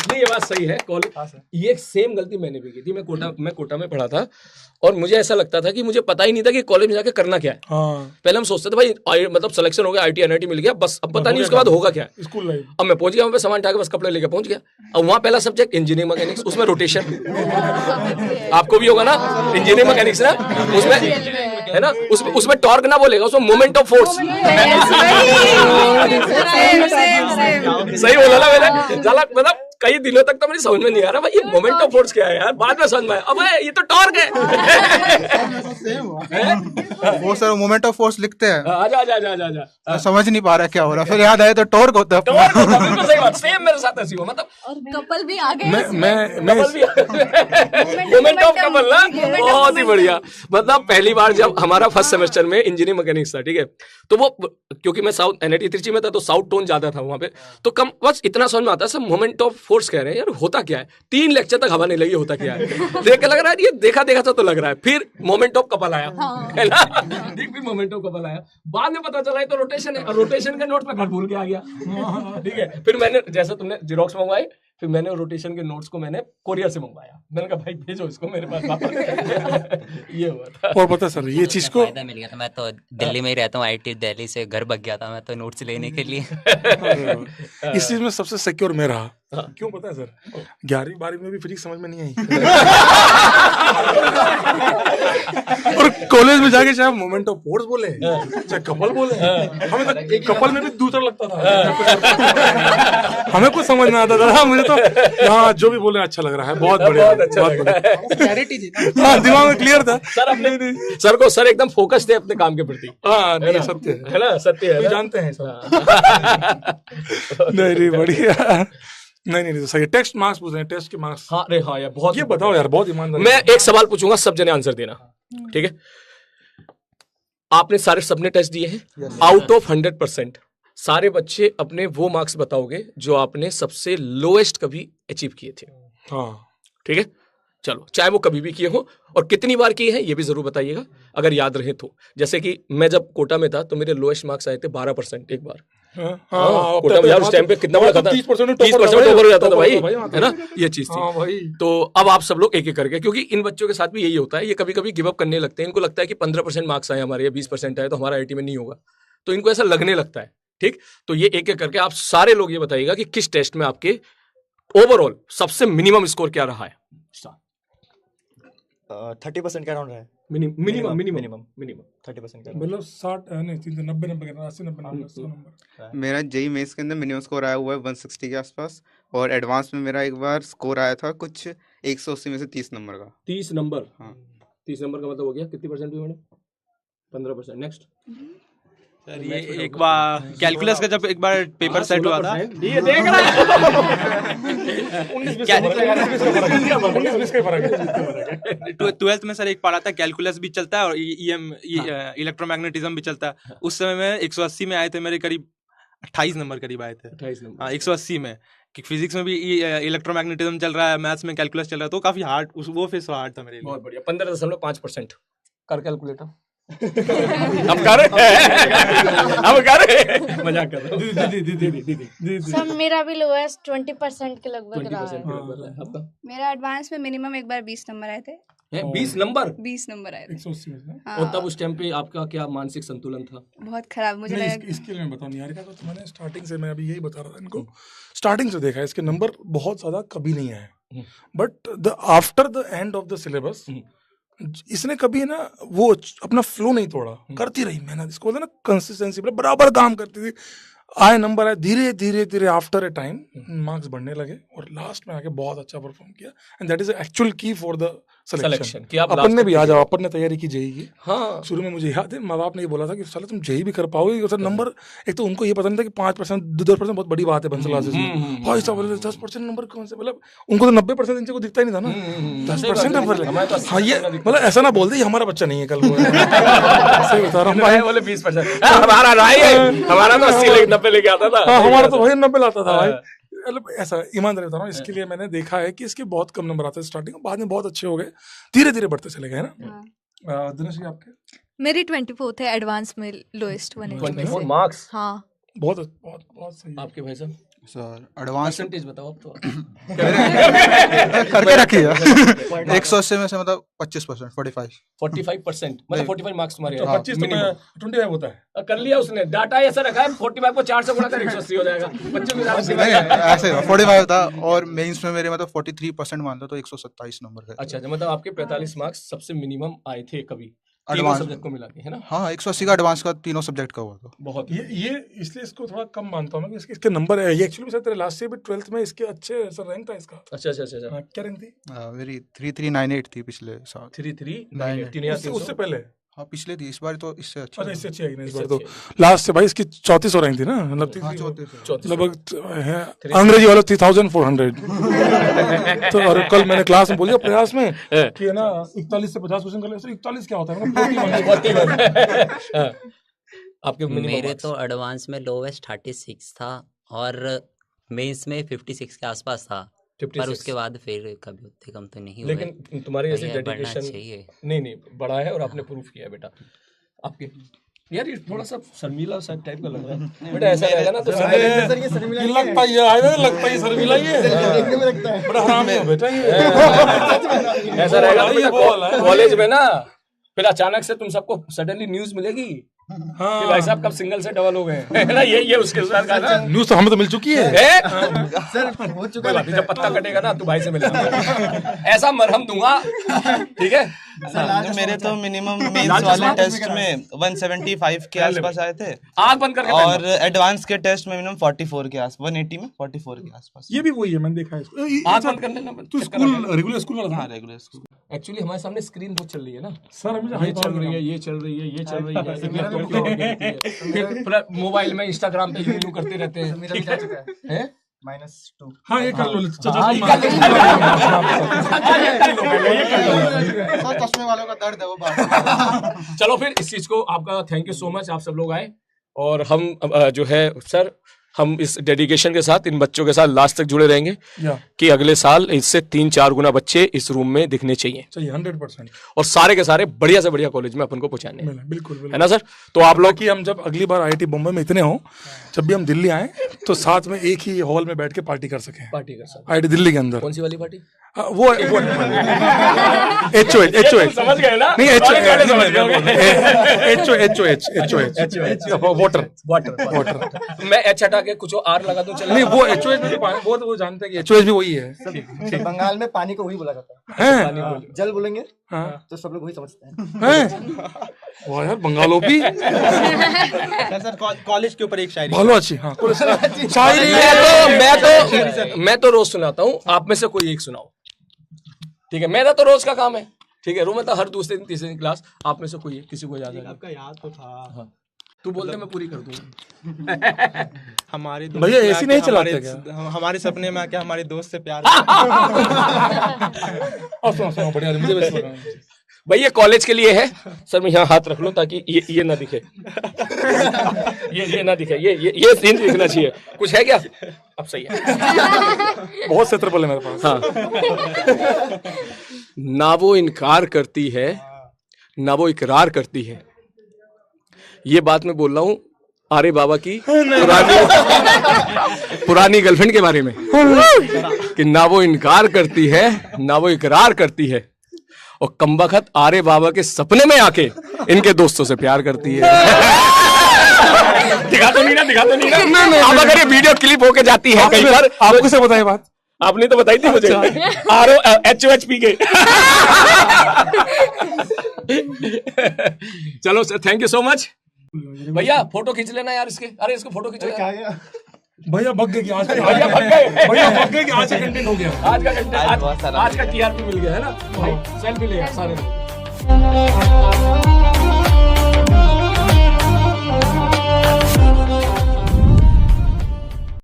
नहीं ये बात सही है। कॉलेज ये सेम गलती मैंने भी की थी। मैं कोटा में पढ़ा था और मुझे ऐसा लगता था कि मुझे पता ही नहीं था कि कॉलेज में जाके करना क्या है। पहले हम सोचते थे भाई मतलब सिलेक्शन हो गया, IIT NIT मिल गया, बस अब पता नहीं उसके बाद होगा क्या। स्कूल लाइफ अब मैं पहुंच गया, वहाँ पे सामान उठा के बस कपड़े लेके पहुंच गया। अब वहाँ पहला सब्जेक्ट इंजीनियरिंग मैकेनिक्स, उसमें रोटेशन आपको भी होगा ना, इंजीनियरिंग मैकेनिक्स ना, उसमें है ना, उसमें टॉर्क ना बोलेगा, उसमें मोमेंट ऑफ फोर्स। सही बोला ना मैंने, मतलब कई दिनों तक तो मुझे समझ में नहीं आ रहा भाई ये मोमेंट ऑफ फोर्स क्या है यार, बाद में समझ में आया, अबे ये तो टॉर्क है। वो सर मोमेंट ऑफ फोर्स लिखते हैं, आजा समझ नहीं पा रहा क्या हो रहा, फिर याद आया तो टॉर्क होता है। बिल्कुल सही बात, सेम मेरे साथ ऐसी हुआ। मतलब कपल भी आ गए, मोमेंट ऑफ कपल ना, बहुत ही बढ़िया। मतलब पहली बार जब हमारा फर्स्ट सेमेस्टर में इंजीनियरिंग मैकेनिक्स था, ठीक है, तो वो क्योंकि मैं साउथ NIT त्रिची में था तो साउथ टोन ज्यादा था वहां पे, तो कम बस इतना समझ में आता है सब मोमेंट ऑफ फोर्स कह रहे हैं यार, होता क्या है। 3 लेक्चर तक हवा नहीं लगी, होता क्या है देख के लग रहा है ये देखा तो लग रहा है। फिर मोमेंट ऑफ कपल आया, है ना, फिर मोमेंट ऑफ कपल आया, बाद में पता चला तो रोटेशन है, रोटेशन के नोट पे घर भूल के आ गया। ठीक है, फिर मैंने जैसे तुमने जेरोक्स मंगवाई, फिर मैंने रोटेशन के नोट्स को मैंने कोरियर से मंगवाया। मैंने कहा भाई भेजो इसको मेरे पास वापस। ये हुआ था। और पता सर ये चीज को फायदा मिल गया था। मैं तो दिल्ली में ही रहता हूँ, IIT दिल्ली से घर भाग गया था मैं तो नोट्स लेने के लिए। इस चीज में सबसे सिक्योर मैं रहा। क्यों पता है सर, 11वीं 12वीं में भी फिजिक्स समझ में नहीं आई। और कॉलेज में जाके चाहे मोमेंट ऑफ फोर्स बोले चाहे कपल बोले, हमें तो कपल में भी दूसरा लगता था। हमें कुछ समझ में आता था, मुझे तो हाँ जो भी बोले अच्छा लग रहा है, बहुत बढ़िया, बहुत अच्छा क्लैरिटी थी, दिमाग में क्लियर था। सर एकदम फोकस थे अपने काम के प्रति। हाँ नहीं सत्य है ना, सत्य है, जानते हैं सर। नहीं बढ़िया। नहीं तो सही। टेस्ट मार्क्स पूछ रहे हैं, टेस्ट के मार्क्स। हाँ अरे हाँ यार, बहुत ये बताओ यार, बहुत ईमानदारी। मैं एक सवाल पूछूंगा, सब जने आंसर देना, ठीक है। आपने सारे सबने टेस्ट दिए हैं, आउट ऑफ 100% सारे बच्चे अपने वो मार्क्स बताओगे जो आपने सबसे लोएस्ट कभी अचीव किए थे। हाँ ठीक है, चलो, चाहे वो कभी भी किए हो और कितनी बार किए हैं ये भी जरूर बताइएगा अगर याद रहे तो। जैसे कि मैं जब कोटा में था तो मेरे लोएस्ट मार्क्स आए थे 12% एक बार। कोटा में यार उस टाइम पे कितना बड़ा था, 30% ओवर हो जाता था भाई, है ना, ये चीज थी। तो अब आप सब लोग एक एक करके, क्योंकि इन बच्चों के साथ भी यही होता है, ये कभी कभी गिव अप करने लगते हैं। इनको लगता है कि 15% मार्क्स आए हमारे या 20% आए तो हमारा IIT में नहीं होगा, तो इनको ऐसा लगने लगता है। ठीक, तो ये एक एक करके आप सारे लोग ये बताइएगा कि किस टेस्ट में आपके ओवरऑल सबसे मिनिमम स्कोर क्या रहा है। 30% का राउंड रहा है, मिनिमम 30% का, मतलब 60 नहीं 90 80 90 नंबर। मेरा JEE मेंस के अंदर मिनिमम स्कोर आया हुआ है 160 के आसपास, और एडवांस में मेरा एक बार स्कोर आया था कुछ 180 में से 30 नंबर का। 30 नंबर, हाँ 30 नंबर का मतलब हो गया कितनी परसेंट हुई मैडम? 15%। नेक्स्ट सर, ये एक बार कैलकुलस का जब एक बार पेपर सेट हुआ था, ये देख रहा है 12th में सर एक पढ़ा था, कैलकुलस भी चलता है और इलेक्ट्रोमैग्नेटिज्म भी चलता है। उस समय में 180 में आए थे मेरे, करीब 28 नंबर करीब आए थे। 28 नंबर, हाँ 180 में, कि फिजिक्स में भी इलेक्ट्रोमैग्नेटिज्म चल रहा है, मैथ्स में कैलकुलस चल रहा है, तो काफी हार्ड, वो फेस हार्ड था मेरे लिए। बहुत बढ़िया। 15.5% कर कैलकुलेटर। हम कर रहे मजाक कर रहे। दीदी सब मेरा भी लोएस्ट 20% के लगभग रहा है। आपका? मेरा एडवांस में मिनिमम एक बार 20 नंबर आए थे। 20 नंबर? 20 नंबर आए थे 180 में से। हाँ। और तब उस टाइम पे आपका क्या मानसिक संतुलन था? बहुत खराब मुझे नहीं, लगा। इसके लिए मैं बताऊं निहारिका को, तो मैंने स्टार्टिंग से, मैं अभी यही बता रहा था इनको, स्टार्टिंग से देखा है इसके नंबर बहुत ज्यादा कभी नहीं आए, but after the end of the syllabus इसने कभी ना वो अपना फ्लो नहीं तोड़ा, करती रही मेहनत, इसको बोलते ना कंसिस्टेंसी, बराबर काम करती थी, आए नंबर आए, धीरे धीरे धीरे आफ्टर ए टाइम मार्क्स बढ़ने लगे और लास्ट में आके बहुत अच्छा परफॉर्म किया, एंड दैट इज एक्चुअल की फॉर द सिलेक्शन। अपन ने भी आ जाओ, अपन ने तैयारी की JEE की। हाँ, शुरू में मुझे याद है माँ बाप ने ये बोला था कि साला तुम JEE भी कर पाओगे सर, नंबर एक तो उनको ये पता नहीं था कि 5% 10% बहुत बड़ी बात है बंसल क्लासेस में। भाई साहब बोले 10% नंबर कौन से, मतलब उनको तो 90% इनसे को दिखता ही नहीं था ना, 10% नंबर। हाँ ये मतलब ऐसा ना बोल दे हमारा बच्चा नहीं है कल को, सही बता रहा हूँ भाई, बोले 20%। हमारा तो 80 90 लेके आता था। हमारा तो भाई 90 लाता था भाई, मतलब ऐसा ईमानदारी बता रहा हूँ। इसके लिए मैंने देखा है कि इसके बहुत कम नंबर आते हैं स्टार्टिंग में, बाद में बहुत अच्छे हो गए, धीरे धीरे बढ़ते चले गए ना। दिनेश जी आपके? मेरी 24 थे एडवांस में, लोएस्ट 180 में से। 24 मार्क्स? हाँ बहुत सही। आपके भाई साहब? सर एडवांस परसेंटेज बताओ अब तो। करके रखिए 180 में से मतलब 25%, 45। 45% मतलब 45 मार्क्स तुम्हारे तो हैं। 25 तो minimum। 25 होता है। कर लिया उसने, डाटा ऐसा रखा है 45 को 4 से गुणा कर 180 हो जाएगा। 25 नहीं ऐसे 45 था और मेंस में मेरे मतलब 43% मान लो तो 127 नंबर है। अच्छा मतलब आपके 45 मार्क्स सबसे मिनिमम आए थे कभी तीनों एडवांस सब्जेक्ट को मिला के, है ना? हाँ 180 का एडवांस का तीनों सब्जेक्ट का हुआ था। बहुत ये इसलिए इसको थोड़ा कम मानता हूँ मैं कि इसके नंबर है। ये एक्चुअली शायद तेरे लास्ट ईयर भी 12th में इसके अच्छे सर रैंक था इसका। अच्छा अच्छा अच्छा अच्छा। हाँ, क्या रैंक थी? मेरी 3398 थी पिछले साल। 3398 उससे पहले? हाँ पिछले थी, इस बार तो इससे अच्छा अच्छा इससे अच्छी आई ना इस बार इससे तो। लास्ट से भाई इसकी 3400 रैंक थी ना, मतलब हाँ, 3400। 3400। लगभग है अंग्रेजी वाला 3400। तो और कल मैंने क्लास में बोलिए प्रयास में कि है ना 41 से 50 क्वेश्चन कर ले। सर 41 क्या होता है? आपके minimum मेरे marks? तो एडवांस में लोवेस्ट 36 था और मेंस में 56 के आसपास था, पर 56। उसके बाद फिर कभी उतने कम तो नहीं हुए। लेकिन तुम्हारे ऐसे भैया बढ़ना डेडिकेशन चाहिए। नहीं बड़ा है और आपने प्रूफ किया है बेटा। आपके यार ये थोड़ा सा शर्मीला सा टाइप का लग रहा है बेटा, ऐसा रहेगा ना तो ये लगता ही है, लगता ही शर्मिला ये बड़ा हरामी है बेटा ये। ऐसा रहेगा तो बेटा कॉलेज में ना फिर अचानक से तुम सबको सडनली न्यूज मिलेगी कि भाई साहब कब सिंगल से डबल हो गए, है ना? ये उसके साथ का ना न्यूज़ तो हमें तो मिल चुकी है। सर हो चुका है, जब पत्ता कटेगा ना तू भाई से मिलना, ऐसा मरहम दूंगा, ठीक है? मेरे तो मिनिमम मेंस वाले टेस्ट में 175 के आसपास आए थे, आग बंद करके और एडवांस के टेस्ट में मिनिमम 44 के आसपास, 180 में 44 के आसपास। ये भी वही है, मैंने देखा है इसको। आग बंद करने ना तू स्कूल रेगुलर स्कूल वाला था? हाँ रेगुलर स्कूल। एक्चुअली हमारे सामने स्क्रीन बहुत चल रही है ना सर अभी ये चल रही है, ये चल रही है, ये चल रही है, फिर मोबाइल में इंस्टाग्राम पे यूं करते रहते हैं। -2। हाँ ये कर लो। चश्मे वालों का दर्द है वो बात। चलो फिर इस चीज को आपका थैंक यू सो मच, आप सब लोग आए और हम जो है सर हम इस डेडिकेशन के साथ इन बच्चों के साथ लास्ट तक जुड़े रहेंगे कि अगले साल इससे 3-4 गुना बच्चे इस रूम में दिखने चाहिए 100%, और सारे के सारे बढ़िया से बढ़िया कॉलेज में अपन को पहुंचाने हैं। बिल्कुल है ना सर? तो आप लोग कि हम जब अगली बार IIT बॉम्बे में इतने हों, जब भी हम दिल्ली आए तो साथ में एक ही हॉल में बैठ के पार्टी कर सकें। पार्टी कर सकते IIT दिल्ली के अंदर। कौन सी वाली पार्टी? वो HOH समझ गए ना? नहीं वाटर मैं H हटा के कुछ R लगा दूं चलेगा? नहीं वो HOH वो तो वो जानते हैं कि HOH भी वही है। बंगाल में पानी को वही बोला जाता है, जल बोलेंगे तो सब लोग वही समझते हैं। वाह यार बंगालो भी सर कॉलेज के ऊपर एक शायरी। बहुत अच्छी। हाँ शायरी मैं तो रोज सुनाता हूँ, आप में से कोई एक सुनाओ, ठीक है? मेरा तो रोज का काम है, ठीक है? रोज में हर दूसरे दिन तीसरे दिन क्लास, आप में से कोई एक, किसी को याद है? आपका याद तो था। हाँ। तू बोलते मैं पूरी कर दूंगा। हमारे भैया ऐसी नहीं चलाते क्या? हमारे सपने में आके हमारे दोस्त से प्यार। और सुनो बढ़िया, मुझे वैसे लगा। भाई ये कॉलेज के लिए है सर, मैं यहाँ हाथ रख लूं ताकि ये ना दिखे। ये ना दिखे, ये सीन दिखना चाहिए। कुछ है क्या? अब सही है। बहुत क्षेत्रफल है मेरे पास। हाँ। ना वो इनकार करती है ना वो इकरार करती है, ये बात मैं बोल रहा हूँ आर्य बाबा की पुरानी गर्लफ्रेंड के बारे में, कि ना वो इनकार करती है ना वो इकरार करती है, और कमबख्त आर्य बाबा के सपने में आके इनके दोस्तों से प्यार करती है। दिखा तो नहीं ना। अब अगर ये वीडियो क्लिप होके जाती है कहीं पर, आपको किसे पता है बात? आपने तो बताई थी मुझे। ROHOH के। चलो sir thank you so much. भैया फोटो खींच लेना यार इसके। अरे इसको फोटो खींचो यार। भैया भग गए कि आज भैया भग गए। भैया भग गए कि आज का कंटेंट हो गया। आज का कंटेंट आज का TRP मिल गया है ना भाई। सेल्फी ले यार सारे लोग।